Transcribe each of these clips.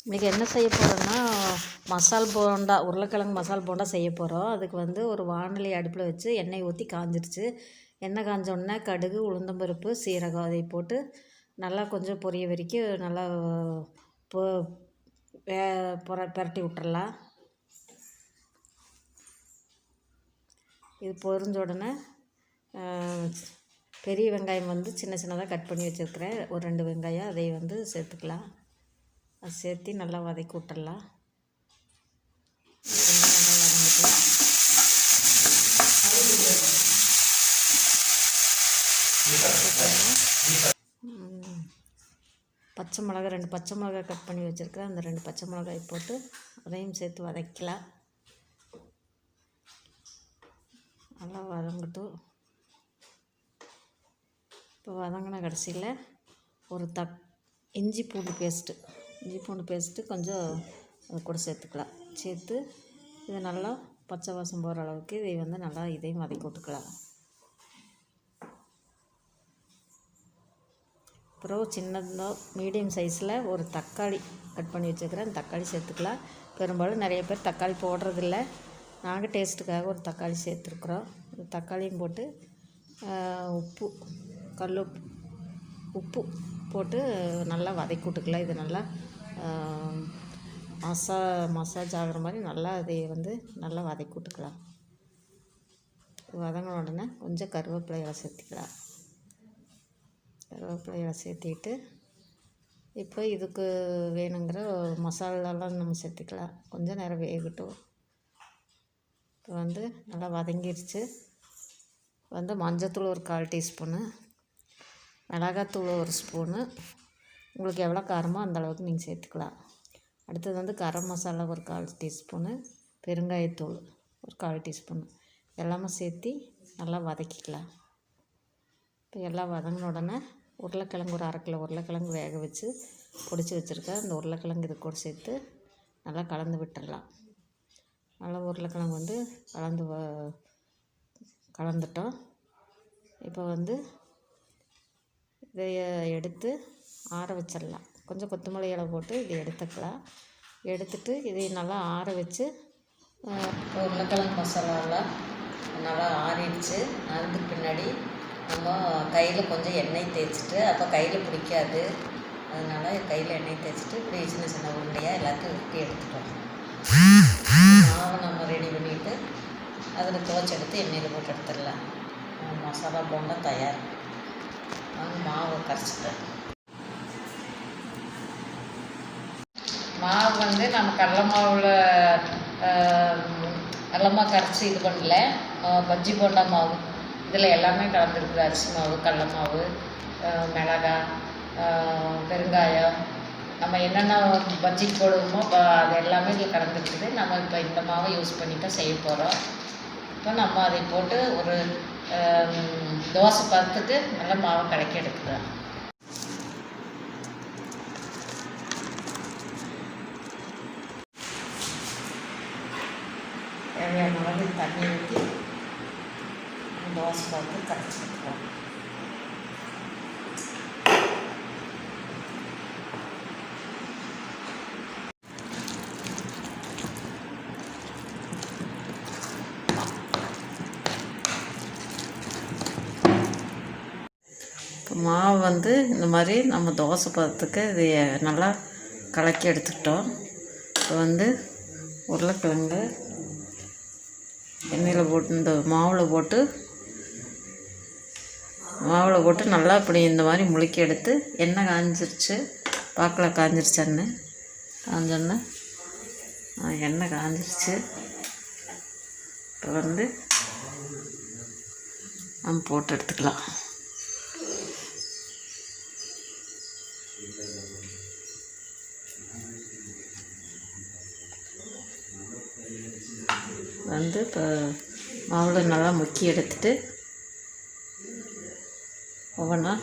இன்றைக்கி என்ன செய்ய போகிறோன்னா மசால் போண்டா, உருளைக்கிழங்கு மசால் போண்டா செய்ய போகிறோம். அதுக்கு வந்து ஒரு வாணலி அடுப்பில் வச்சு எண்ணெய் ஊற்றி காஞ்சிருச்சு. எண்ணெய் காஞ்சோடனே கடுகு, உளுந்தம்பருப்பு, சீரகம் அதை போட்டு நல்லா கொஞ்சம் பொரிய வரைக்கும் நல்லா பொ புரட்டி விட்டுறலாம். இது பொரிஞ்ச உடனே பெரிய வெங்காயம் வந்து சின்ன சின்னதாக கட் பண்ணி வச்சுருக்கிறேன். ஒரு 2 வெங்காயம் அதை வந்து சேர்த்துக்கலாம். அது சேர்த்து நல்லா வதக்கி விட்டுடலாம். நல்லா வதங்கிட்டு பச்சை மிளகா 2 பச்சை மிளகாய் கட் பண்ணி வச்சுருக்கிறேன். அந்த 2 பச்சை மிளகாய் போட்டு அதையும் சேர்த்து வதக்கலாம். நல்லா வதங்கட்டும். இப்போ வதங்கின கடைசியில் ஒரு இஞ்சி பூண்டு பேஸ்ட்டு கொஞ்சம் அது கூட சேர்த்துக்கலாம். சேர்த்து இதை நல்லா பச்சை வாசம் போகிற அளவுக்கு இதை வந்து நல்லா இதையும் வதக்கி விட்டுக்கலாம். அப்புறம் சின்னதாக மீடியம் சைஸில் ஒரு தக்காளி கட் பண்ணி வச்சுருக்கிறேன். தக்காளி சேர்த்துக்கலாம். பெரும்பாலும் நிறைய பேர் தக்காளி போடுறதில்ல. நாங்கள் டேஸ்ட்டுக்காக ஒரு தக்காளி சேர்த்துருக்குறோம். தக்காளியும் போட்டு உப்பு, உப்பு போட்டு நல்லா வதக்கி விட்டுக்கலாம். இது நல்லா மசாஜ் ஆகிற மாதிரி நல்லா அதை வந்து நல்லா வதக்கி விட்டுக்கலாம். வதங்கின உடனே கொஞ்சம் கருவேப்பிலையை சேர்த்துக்கலாம். கருவேப்பிலையை சேர்த்திட்டு இப்போ இதுக்கு வேணுங்கிற மசாலாலாம் நம்ம சேர்த்துக்கலாம். கொஞ்சம் நேரம் வேகட்டும். இப்போ வந்து நல்லா வதங்கிடுச்சு. வந்து மஞ்சத்தூள் ஒரு 1/4 டீஸ்பூனு, மிளகாத்தூள் 1 ஸ்பூனு, உங்களுக்கு எவ்வளோ காரமோ அந்தளவுக்கு நீங்கள் சேர்த்துக்கலாம். அடுத்தது வந்து கரம் மசாலா ஒரு 1/4 டீஸ்பூனு, பெருங்காயத்தூள் ஒரு 1/4 டீஸ்பூனு எல்லாமே சேர்த்து நல்லா வதக்கிக்கலாம். இப்போ எல்லாம் வதங்கின உடனே உருளைக்கிழங்கு ஒரு 1/2 கிலோ உருளைக்கிழங்கு வேக வச்சு பொடிச்சு வச்சுருக்கேன். அந்த உருளைக்கிழங்கு இது கூட சேர்த்து நல்லா கலந்து விட்டுடலாம். நல்லா உருளைக்கிழங்கு வந்து கலந்துட்டோம். இப்போ வந்து இதை எடுத்து ஆற வச்சிடலாம். கொஞ்சம் கொத்தமல்லி இலை போட்டு இதை எடுத்துக்கலாம். எடுத்துட்டு இதை நல்லா ஆற வச்சு உருளைக்கிழங்கு மசாலாலாம் நல்லா ஆறிடுச்சு. அதுக்கு பின்னாடி நம்ம கையில் கொஞ்சம் எண்ணெய் தேய்ச்சிட்டு, அப்போ கையில் பிடிக்காது, அதனால் கையில் எண்ணெய் தேய்ச்சிட்டு இப்படி சின்ன சின்ன உருண்டையாக எல்லாத்தையும் உருட்டி எடுத்துட்டோம். மாவை நம்ம ரெடி பண்ணிவிட்டு அதில் துவைச்சி எடுத்து எண்ணெயில் போட்டு எடுத்துடலாம். மசாலா போண்டா தயார். மாவை கரைச்சிட்டேன். மாவு வந்து நம்ம கடலை மாவு கரைச்சி இது பண்ணல. பஜ்ஜி போண்டா மாவு இதில் எல்லாமே கலந்துருக்குது. அரிசி மாவு, கடலை மாவு, மிளகாய், பெருங்காயம், நம்ம என்னென்ன பஜ்ஜிக்கு போடுவோமோ அது எல்லாமே இதில் கலந்துருக்குது. நம்ம இப்போ இந்த மாவை யூஸ் பண்ணி தான் செய்ய போகிறோம். இப்போ நம்ம அதை போட்டு ஒரு தோசை பார்த்துட்டு நல்லா மாவை கலக்கி எடுக்கலாம். தேவையான அளவு தண்ணி ஊற்றி தோசை பார்த்து கரைச்சி எடுக்கலாம். மாவு வந்து இந்த மாதிரி நம்ம தோசை பதத்துக்கு இது நல்லா கலக்கி எடுத்துக்கிட்டோம். இப்போ வந்து உருளைக்கிழங்கு எண்ணெயில் போட்டு இந்த மாவில் போட்டு நல்லா இப்படி இந்த மாதிரி முழுக்கி எடுத்து எண்ணெய் காஞ்சிருச்சு. பார்க்கலாம் காஞ்சிருச்சேன்னு. காஞ்சோன்னே எண்ணெய் காஞ்சிருச்சு. இப்போ வந்து நம்ம போட்டு எடுத்துக்கலாம். வந்து இப்போ மாவில் நல்லா முக்கி எடுத்துட்டு ஒவ்வொன்றா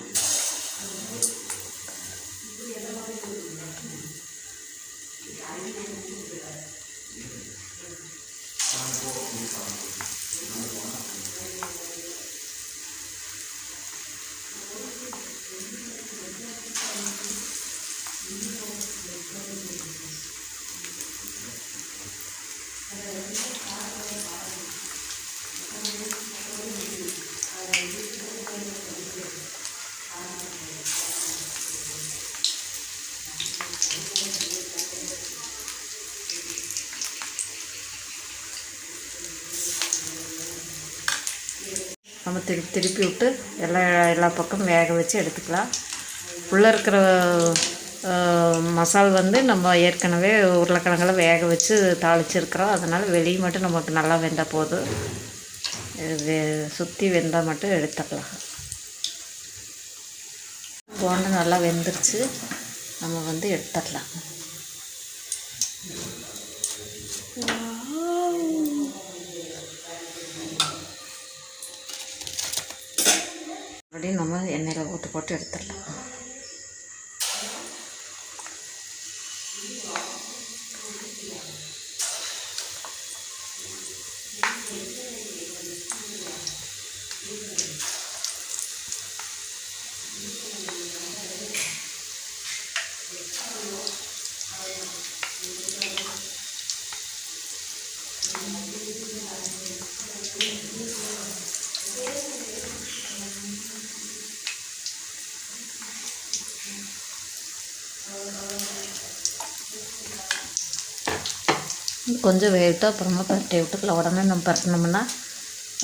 திருப்பி விட்டு எல்லா பக்கமும் வேக வச்சு எடுத்துக்கலாம். உள்ளே இருக்கிற மசால் வந்து நம்ம ஏற்கனவே உருளைக்கிழங்கெல்லாம் வேக வச்சு தாளிச்சிருக்கிறோம். அதனால் வெளியே மட்டும் நமக்கு நல்லா வெந்தால் போதும். சுற்றி வெந்தால் மட்டும் எடுத்துடலாம். போண்டா நல்லா வெந்துருச்சு, நம்ம வந்து எடுத்துடலாம். மறுபடியும் நம்ம எண்ணெயில் போட்டு எடுத்துடலாம். கொஞ்சம் வேகட்டும், அப்புறமா பரட்டி விட்டுக்கலாம். உடனே நம்ம பரட்டினோம்னா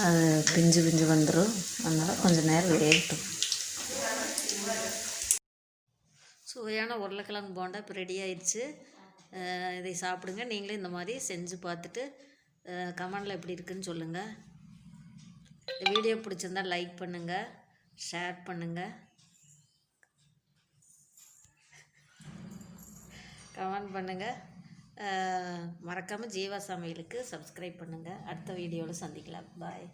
அது பிஞ்சு வந்துடும். அதனால் கொஞ்சம் நேரம் வேகட்டும். சுவையான உருளைக்கிழங்கு போண்டா இப்போ ரெடி ஆயிடுச்சு. இதை சாப்பிடுங்க. நீங்களும் இந்த மாதிரி செஞ்சு பார்த்துட்டு கமெண்டில் எப்படி இருக்குன்னு சொல்லுங்கள். இந்த வீடியோ பிடிச்சிருந்தால் லைக் பண்ணுங்கள், ஷேர் பண்ணுங்கள், கமெண்ட் பண்ணுங்கள். மறக்காமல் ஜீவா சமையலுக்கு சப்ஸ்கிரைப் பண்ணுங்கள். அடுத்த வீடியோவில் சந்திக்கலாம். பாய்.